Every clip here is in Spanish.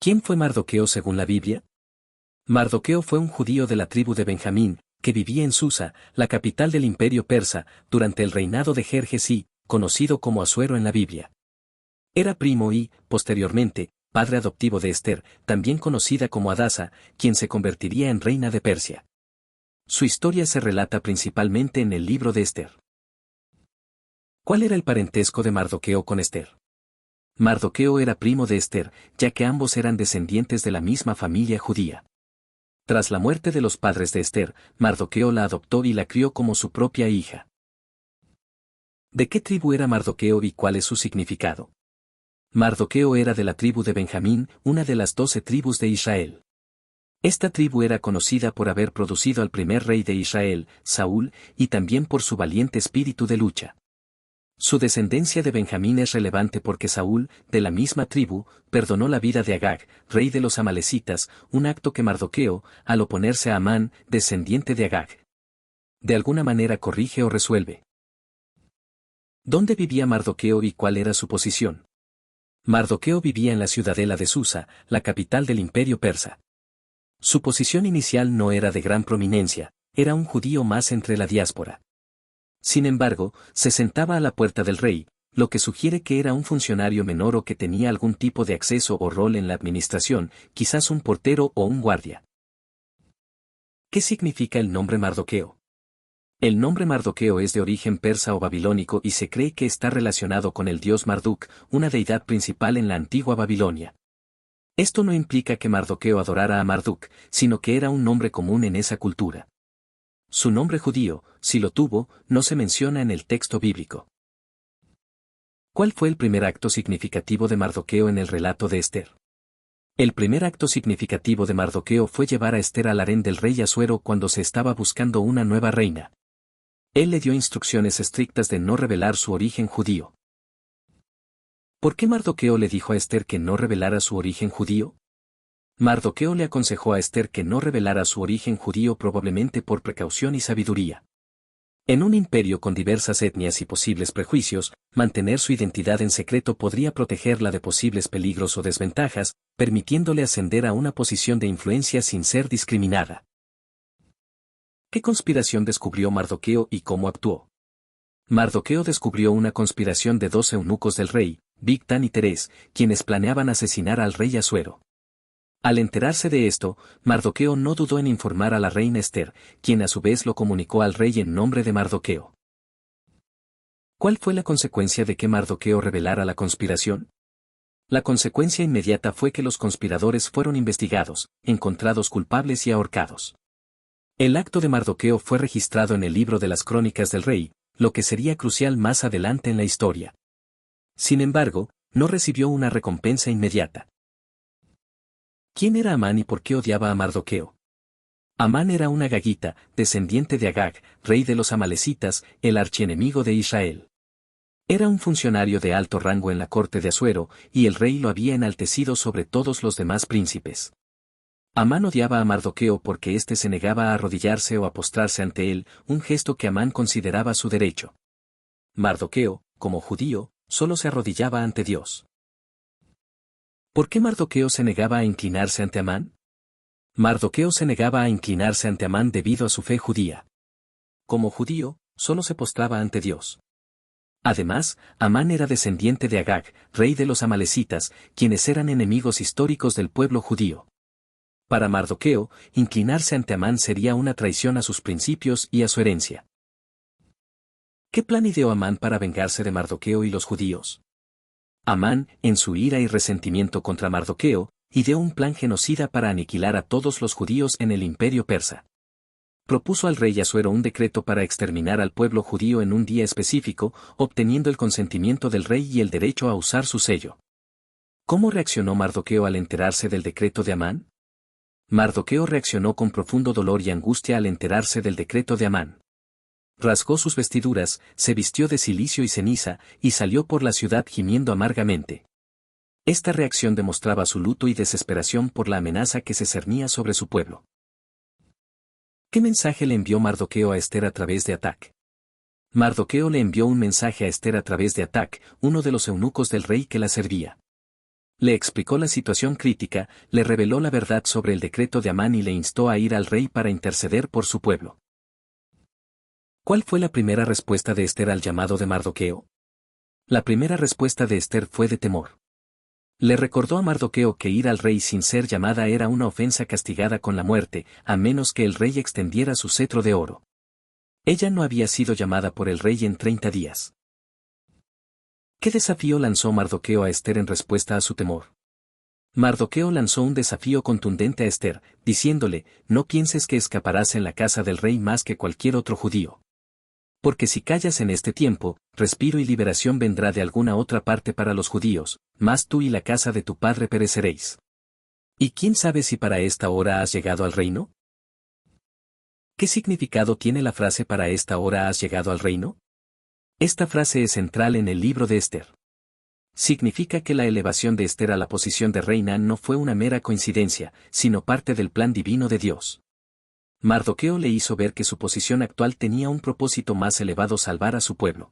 ¿Quién fue Mardoqueo según la Biblia? Mardoqueo fue un judío de la tribu de Benjamín, que vivía en Susa, la capital del imperio persa, durante el reinado de Jerjes I, conocido como Asuero en la Biblia. Era primo y, posteriormente, padre adoptivo de Esther, también conocida como Hadasa, quien se convertiría en reina de Persia. Su historia se relata principalmente en el libro de Esther. ¿Cuál era el parentesco de Mardoqueo con Esther? Mardoqueo era primo de Esther, ya que ambos eran descendientes de la misma familia judía. Tras la muerte de los padres de Esther, Mardoqueo la adoptó y la crió como su propia hija. ¿De qué tribu era Mardoqueo y cuál es su significado? Mardoqueo era de la tribu de Benjamín, una de las 12 tribus de Israel. Esta tribu era conocida por haber producido al primer rey de Israel, Saúl, y también por su valiente espíritu de lucha. Su descendencia de Benjamín es relevante porque Saúl, de la misma tribu, perdonó la vida de Agag, rey de los amalecitas, un acto que Mardoqueo, al oponerse a Amán, descendiente de Agag, de alguna manera corrige o resuelve. ¿Dónde vivía Mardoqueo y cuál era su posición? Mardoqueo vivía en la ciudadela de Susa, la capital del imperio persa. Su posición inicial no era de gran prominencia, era un judío más entre la diáspora. Sin embargo, se sentaba a la puerta del rey, lo que sugiere que era un funcionario menor o que tenía algún tipo de acceso o rol en la administración, quizás un portero o un guardia. ¿Qué significa el nombre Mardoqueo? El nombre Mardoqueo es de origen persa o babilónico y se cree que está relacionado con el dios Marduk, una deidad principal en la antigua Babilonia. Esto no implica que Mardoqueo adorara a Marduk, sino que era un nombre común en esa cultura. Su nombre judío, si lo tuvo, no se menciona en el texto bíblico. ¿Cuál fue el primer acto significativo de Mardoqueo en el relato de Esther? El primer acto significativo de Mardoqueo fue llevar a Esther al harén del rey Asuero cuando se estaba buscando una nueva reina. Él le dio instrucciones estrictas de no revelar su origen judío. ¿Por qué Mardoqueo le dijo a Esther que no revelara su origen judío? Mardoqueo le aconsejó a Esther que no revelara su origen judío probablemente por precaución y sabiduría. En un imperio con diversas etnias y posibles prejuicios, mantener su identidad en secreto podría protegerla de posibles peligros o desventajas, permitiéndole ascender a una posición de influencia sin ser discriminada. ¿Qué conspiración descubrió Mardoqueo y cómo actuó? Mardoqueo descubrió una conspiración de 2 eunucos del rey, Bigtán y Teres, quienes planeaban asesinar al rey Asuero. Al enterarse de esto, Mardoqueo no dudó en informar a la reina Esther, quien a su vez lo comunicó al rey en nombre de Mardoqueo. ¿Cuál fue la consecuencia de que Mardoqueo revelara la conspiración? La consecuencia inmediata fue que los conspiradores fueron investigados, encontrados culpables y ahorcados. El acto de Mardoqueo fue registrado en el libro de las crónicas del rey, lo que sería crucial más adelante en la historia. Sin embargo, no recibió una recompensa inmediata. ¿Quién era Amán y por qué odiaba a Mardoqueo? Amán era una agagita, descendiente de Agag, rey de los amalecitas, el archienemigo de Israel. Era un funcionario de alto rango en la corte de Asuero, y el rey lo había enaltecido sobre todos los demás príncipes. Amán odiaba a Mardoqueo porque éste se negaba a arrodillarse o a postrarse ante él, un gesto que Amán consideraba su derecho. Mardoqueo, como judío, solo se arrodillaba ante Dios. ¿Por qué Mardoqueo se negaba a inclinarse ante Amán? Mardoqueo se negaba a inclinarse ante Amán debido a su fe judía. Como judío, solo se postraba ante Dios. Además, Amán era descendiente de Agag, rey de los amalecitas, quienes eran enemigos históricos del pueblo judío. Para Mardoqueo, inclinarse ante Amán sería una traición a sus principios y a su herencia. ¿Qué plan ideó Amán para vengarse de Mardoqueo y los judíos? Amán, en su ira y resentimiento contra Mardoqueo, ideó un plan genocida para aniquilar a todos los judíos en el imperio persa. Propuso al rey Asuero un decreto para exterminar al pueblo judío en un día específico, obteniendo el consentimiento del rey y el derecho a usar su sello. ¿Cómo reaccionó Mardoqueo al enterarse del decreto de Amán? Mardoqueo reaccionó con profundo dolor y angustia al enterarse del decreto de Amán. Rasgó sus vestiduras, se vistió de cilicio y ceniza, y salió por la ciudad gimiendo amargamente. Esta reacción demostraba su luto y desesperación por la amenaza que se cernía sobre su pueblo. ¿Qué mensaje le envió Mardoqueo a Esther a través de Atac? Mardoqueo le envió un mensaje a Esther a través de Atac, uno de los eunucos del rey que la servía. Le explicó la situación crítica, le reveló la verdad sobre el decreto de Amán y le instó a ir al rey para interceder por su pueblo. ¿Cuál fue la primera respuesta de Ester al llamado de Mardoqueo? La primera respuesta de Ester fue de temor. Le recordó a Mardoqueo que ir al rey sin ser llamada era una ofensa castigada con la muerte, a menos que el rey extendiera su cetro de oro. Ella no había sido llamada por el rey en 30 días. ¿Qué desafío lanzó Mardoqueo a Ester en respuesta a su temor? Mardoqueo lanzó un desafío contundente a Ester, diciéndole, no pienses que escaparás en la casa del rey más que cualquier otro judío. Porque si callas en este tiempo, respiro y liberación vendrá de alguna otra parte para los judíos, mas tú y la casa de tu padre pereceréis. ¿Y quién sabe si para esta hora has llegado al reino? ¿Qué significado tiene la frase para esta hora has llegado al reino? Esta frase es central en el libro de Ester. Significa que la elevación de Ester a la posición de reina no fue una mera coincidencia, sino parte del plan divino de Dios. Mardoqueo le hizo ver que su posición actual tenía un propósito más elevado: salvar a su pueblo.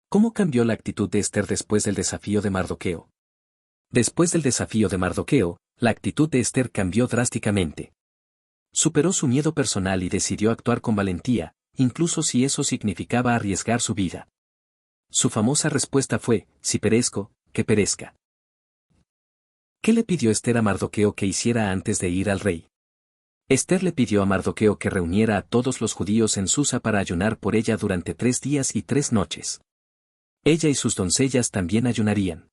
¿Cómo cambió la actitud de Ester después del desafío de Mardoqueo? Después del desafío de Mardoqueo, la actitud de Ester cambió drásticamente. Superó su miedo personal y decidió actuar con valentía, incluso si eso significaba arriesgar su vida. Su famosa respuesta fue, si perezco, que perezca. ¿Qué le pidió Ester a Mardoqueo que hiciera antes de ir al rey? Ester le pidió a Mardoqueo que reuniera a todos los judíos en Susa para ayunar por ella durante 3 días y 3 noches. Ella y sus doncellas también ayunarían.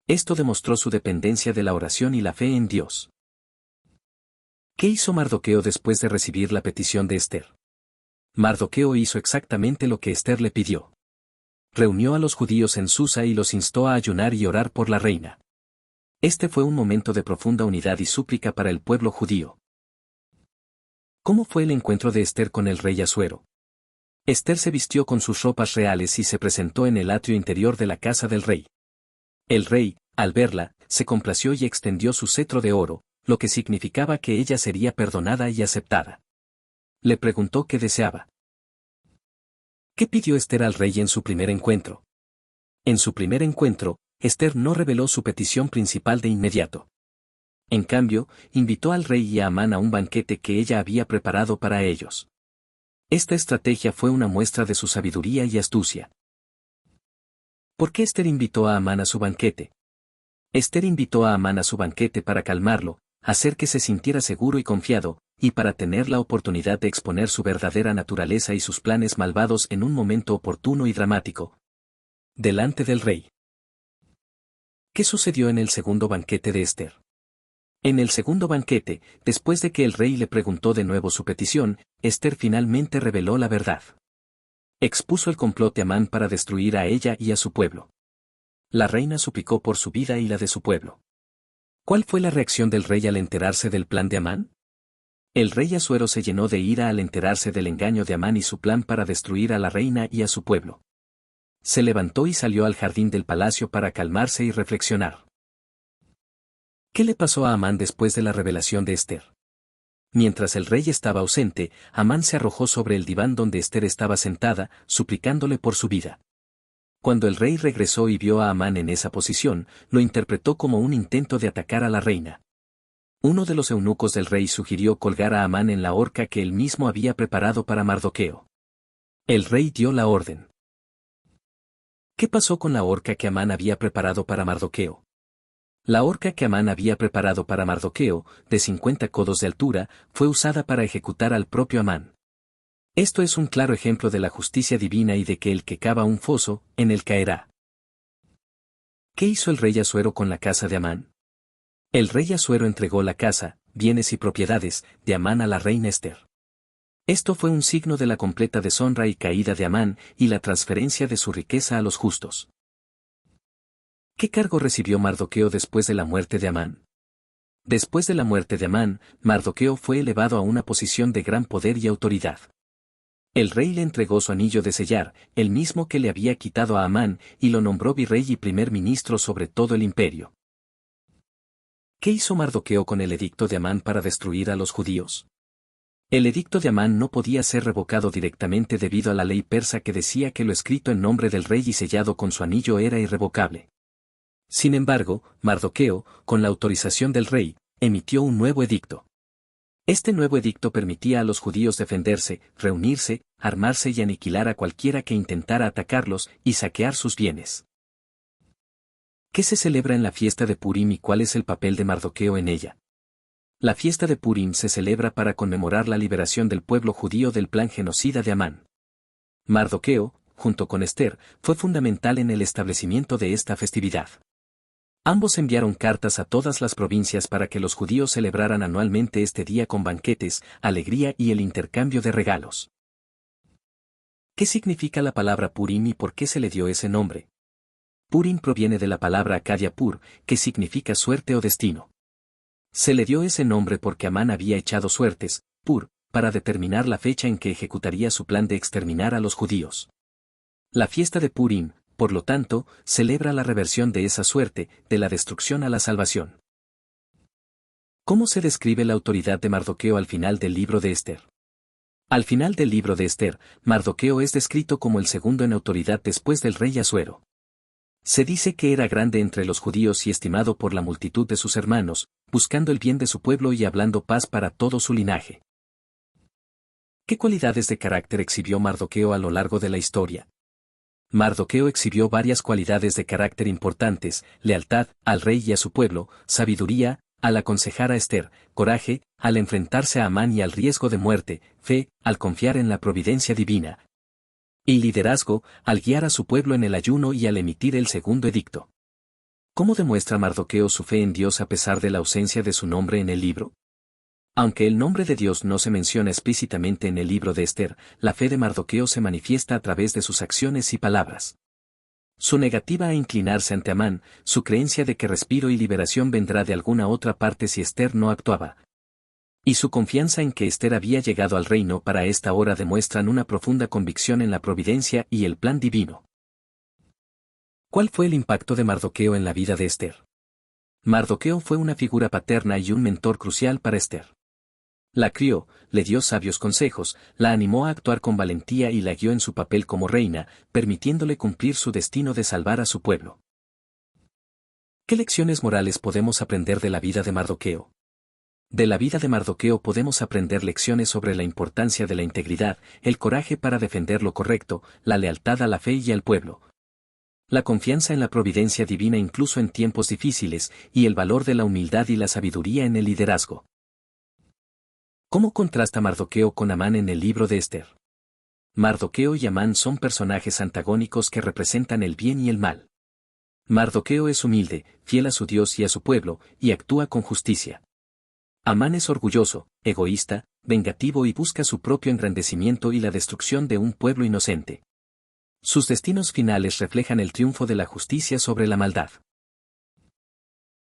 Esto demostró su dependencia de la oración y la fe en Dios. ¿Qué hizo Mardoqueo después de recibir la petición de Ester? Mardoqueo hizo exactamente lo que Ester le pidió. Reunió a los judíos en Susa y los instó a ayunar y orar por la reina. Este fue un momento de profunda unidad y súplica para el pueblo judío. ¿Cómo fue el encuentro de Ester con el rey Asuero? Ester se vistió con sus ropas reales y se presentó en el atrio interior de la casa del rey. El rey, al verla, se complació y extendió su cetro de oro, lo que significaba que ella sería perdonada y aceptada. Le preguntó qué deseaba. ¿Qué pidió Ester al rey en su primer encuentro? En su primer encuentro, Ester no reveló su petición principal de inmediato. En cambio, invitó al rey y a Amán a un banquete que ella había preparado para ellos. Esta estrategia fue una muestra de su sabiduría y astucia. ¿Por qué Ester invitó a Amán a su banquete? Ester invitó a Amán a su banquete para calmarlo, hacer que se sintiera seguro y confiado, y para tener la oportunidad de exponer su verdadera naturaleza y sus planes malvados en un momento oportuno y dramático. Delante del rey. ¿Qué sucedió en el segundo banquete de Ester? En el segundo banquete, después de que el rey le preguntó de nuevo su petición, Ester finalmente reveló la verdad. Expuso el complot de Amán para destruir a ella y a su pueblo. La reina suplicó por su vida y la de su pueblo. ¿Cuál fue la reacción del rey al enterarse del plan de Amán? El rey Asuero se llenó de ira al enterarse del engaño de Amán y su plan para destruir a la reina y a su pueblo. Se levantó y salió al jardín del palacio para calmarse y reflexionar. ¿Qué le pasó a Amán después de la revelación de Ester? Mientras el rey estaba ausente, Amán se arrojó sobre el diván donde Ester estaba sentada, suplicándole por su vida. Cuando el rey regresó y vio a Amán en esa posición, lo interpretó como un intento de atacar a la reina. Uno de los eunucos del rey sugirió colgar a Amán en la horca que él mismo había preparado para Mardoqueo. El rey dio la orden. ¿Qué pasó con la horca que Amán había preparado para Mardoqueo? La horca que Amán había preparado para Mardoqueo, de 50 codos de altura, fue usada para ejecutar al propio Amán. Esto es un claro ejemplo de la justicia divina y de que el que cava un foso, en él caerá. ¿Qué hizo el rey Asuero con la casa de Amán? El rey Asuero entregó la casa, bienes y propiedades, de Amán a la reina Ester. Esto fue un signo de la completa deshonra y caída de Amán y la transferencia de su riqueza a los justos. ¿Qué cargo recibió Mardoqueo después de la muerte de Amán? Después de la muerte de Amán, Mardoqueo fue elevado a una posición de gran poder y autoridad. El rey le entregó su anillo de sellar, el mismo que le había quitado a Amán, y lo nombró virrey y primer ministro sobre todo el imperio. ¿Qué hizo Mardoqueo con el edicto de Amán para destruir a los judíos? El edicto de Amán no podía ser revocado directamente debido a la ley persa que decía que lo escrito en nombre del rey y sellado con su anillo era irrevocable. Sin embargo, Mardoqueo, con la autorización del rey, emitió un nuevo edicto. Este nuevo edicto permitía a los judíos defenderse, reunirse, armarse y aniquilar a cualquiera que intentara atacarlos y saquear sus bienes. ¿Qué se celebra en la fiesta de Purim y cuál es el papel de Mardoqueo en ella? La fiesta de Purim se celebra para conmemorar la liberación del pueblo judío del plan genocida de Amán. Mardoqueo, junto con Ester, fue fundamental en el establecimiento de esta festividad. Ambos enviaron cartas a todas las provincias para que los judíos celebraran anualmente este día con banquetes, alegría y el intercambio de regalos. ¿Qué significa la palabra Purim y por qué se le dio ese nombre? Purim proviene de la palabra acadia pur, que significa suerte o destino. Se le dio ese nombre porque Amán había echado suertes, pur, para determinar la fecha en que ejecutaría su plan de exterminar a los judíos. La fiesta de Purim, por lo tanto, celebra la reversión de esa suerte, de la destrucción a la salvación. ¿Cómo se describe la autoridad de Mardoqueo al final del libro de Ester? Al final del libro de Ester, Mardoqueo es descrito como el segundo en autoridad después del rey Asuero. Se dice que era grande entre los judíos y estimado por la multitud de sus hermanos, buscando el bien de su pueblo y hablando paz para todo su linaje. ¿Qué cualidades de carácter exhibió Mardoqueo a lo largo de la historia? Mardoqueo exhibió varias cualidades de carácter importantes: lealtad al rey y a su pueblo, sabiduría al aconsejar a Ester, coraje al enfrentarse a Amán y al riesgo de muerte, fe al confiar en la providencia divina, y liderazgo al guiar a su pueblo en el ayuno y al emitir el segundo edicto. ¿Cómo demuestra Mardoqueo su fe en Dios a pesar de la ausencia de su nombre en el libro? Aunque el nombre de Dios no se menciona explícitamente en el libro de Ester, la fe de Mardoqueo se manifiesta a través de sus acciones y palabras. Su negativa a inclinarse ante Amán, su creencia de que respiro y liberación vendrá de alguna otra parte si Ester no actuaba, y su confianza en que Ester había llegado al reino para esta hora demuestran una profunda convicción en la providencia y el plan divino. ¿Cuál fue el impacto de Mardoqueo en la vida de Ester? Mardoqueo fue una figura paterna y un mentor crucial para Ester. La crió, le dio sabios consejos, la animó a actuar con valentía y la guió en su papel como reina, permitiéndole cumplir su destino de salvar a su pueblo. ¿Qué lecciones morales podemos aprender de la vida de Mardoqueo? De la vida de Mardoqueo podemos aprender lecciones sobre la importancia de la integridad, el coraje para defender lo correcto, la lealtad a la fe y al pueblo, la confianza en la providencia divina incluso en tiempos difíciles, y el valor de la humildad y la sabiduría en el liderazgo. ¿Cómo contrasta Mardoqueo con Amán en el libro de Ester? Mardoqueo y Amán son personajes antagónicos que representan el bien y el mal. Mardoqueo es humilde, fiel a su Dios y a su pueblo, y actúa con justicia. Amán es orgulloso, egoísta, vengativo y busca su propio engrandecimiento y la destrucción de un pueblo inocente. Sus destinos finales reflejan el triunfo de la justicia sobre la maldad.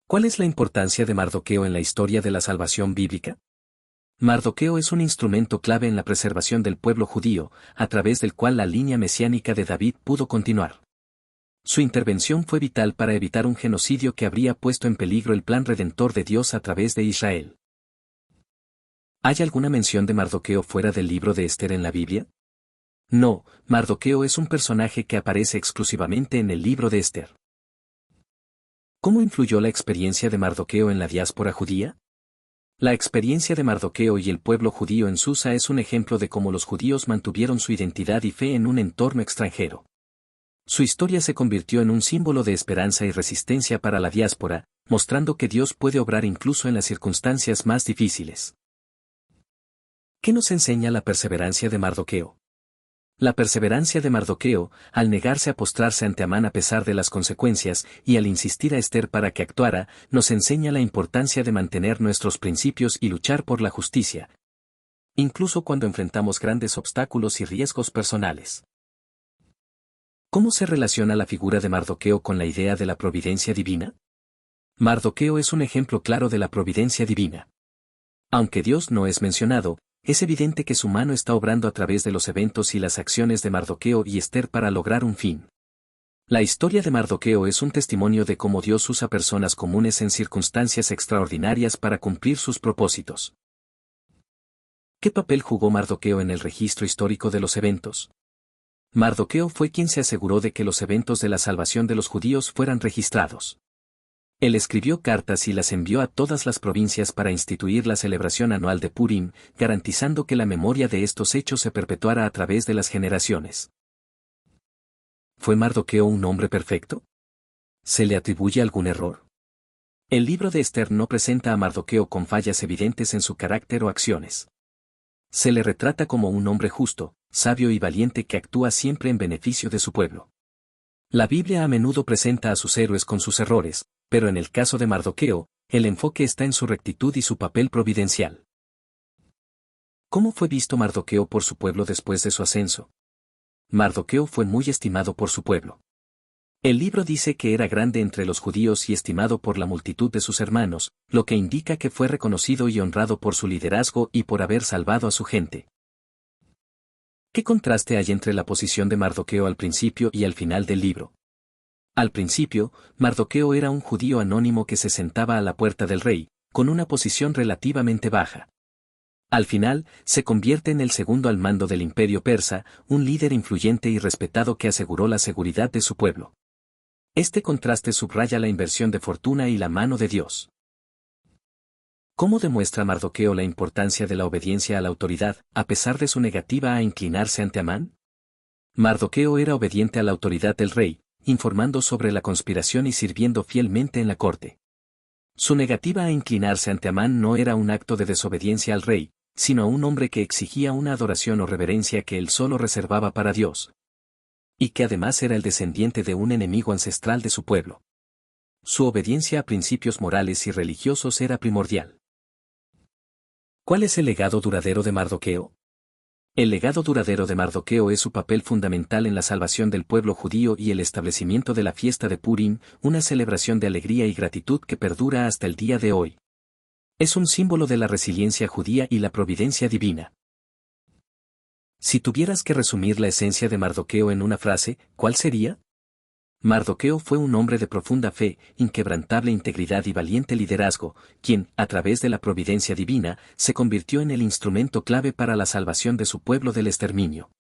¿Cuál es la importancia de Mardoqueo en la historia de la salvación bíblica? Mardoqueo es un instrumento clave en la preservación del pueblo judío, a través del cual la línea mesiánica de David pudo continuar. Su intervención fue vital para evitar un genocidio que habría puesto en peligro el plan redentor de Dios a través de Israel. ¿Hay alguna mención de Mardoqueo fuera del libro de Ester en la Biblia? No, Mardoqueo es un personaje que aparece exclusivamente en el libro de Ester. ¿Cómo influyó la experiencia de Mardoqueo en la diáspora judía? La experiencia de Mardoqueo y el pueblo judío en Susa es un ejemplo de cómo los judíos mantuvieron su identidad y fe en un entorno extranjero. Su historia se convirtió en un símbolo de esperanza y resistencia para la diáspora, mostrando que Dios puede obrar incluso en las circunstancias más difíciles. ¿Qué nos enseña la perseverancia de Mardoqueo? La perseverancia de Mardoqueo, al negarse a postrarse ante Amán a pesar de las consecuencias, y al insistir a Ester para que actuara, nos enseña la importancia de mantener nuestros principios y luchar por la justicia, incluso cuando enfrentamos grandes obstáculos y riesgos personales. ¿Cómo se relaciona la figura de Mardoqueo con la idea de la providencia divina? Mardoqueo es un ejemplo claro de la providencia divina. Aunque Dios no es mencionado, es evidente que su mano está obrando a través de los eventos y las acciones de Mardoqueo y Ester para lograr un fin. La historia de Mardoqueo es un testimonio de cómo Dios usa personas comunes en circunstancias extraordinarias para cumplir sus propósitos. ¿Qué papel jugó Mardoqueo en el registro histórico de los eventos? Mardoqueo fue quien se aseguró de que los eventos de la salvación de los judíos fueran registrados. Él escribió cartas y las envió a todas las provincias para instituir la celebración anual de Purim, garantizando que la memoria de estos hechos se perpetuara a través de las generaciones. ¿Fue Mardoqueo un hombre perfecto? ¿Se le atribuye algún error? El libro de Esther no presenta a Mardoqueo con fallas evidentes en su carácter o acciones. Se le retrata como un hombre justo, sabio y valiente que actúa siempre en beneficio de su pueblo. La Biblia a menudo presenta a sus héroes con sus errores, pero en el caso de Mardoqueo, el enfoque está en su rectitud y su papel providencial. ¿Cómo fue visto Mardoqueo por su pueblo después de su ascenso? Mardoqueo fue muy estimado por su pueblo. El libro dice que era grande entre los judíos y estimado por la multitud de sus hermanos, lo que indica que fue reconocido y honrado por su liderazgo y por haber salvado a su gente. ¿Qué contraste hay entre la posición de Mardoqueo al principio y al final del libro? Al principio, Mardoqueo era un judío anónimo que se sentaba a la puerta del rey, con una posición relativamente baja. Al final, se convierte en el segundo al mando del imperio persa, un líder influyente y respetado que aseguró la seguridad de su pueblo. Este contraste subraya la inversión de fortuna y la mano de Dios. ¿Cómo demuestra Mardoqueo la importancia de la obediencia a la autoridad, a pesar de su negativa a inclinarse ante Amán? Mardoqueo era obediente a la autoridad del rey, informando sobre la conspiración y sirviendo fielmente en la corte. Su negativa a inclinarse ante Amán no era un acto de desobediencia al rey, sino a un hombre que exigía una adoración o reverencia que él solo reservaba para Dios. Y que además era el descendiente de un enemigo ancestral de su pueblo. Su obediencia a principios morales y religiosos era primordial. ¿Cuál es el legado duradero de Mardoqueo? El legado duradero de Mardoqueo es su papel fundamental en la salvación del pueblo judío y el establecimiento de la fiesta de Purim, una celebración de alegría y gratitud que perdura hasta el día de hoy. Es un símbolo de la resiliencia judía y la providencia divina. Si tuvieras que resumir la esencia de Mardoqueo en una frase, ¿cuál sería? Mardoqueo fue un hombre de profunda fe, inquebrantable integridad y valiente liderazgo, quien, a través de la providencia divina, se convirtió en el instrumento clave para la salvación de su pueblo del exterminio.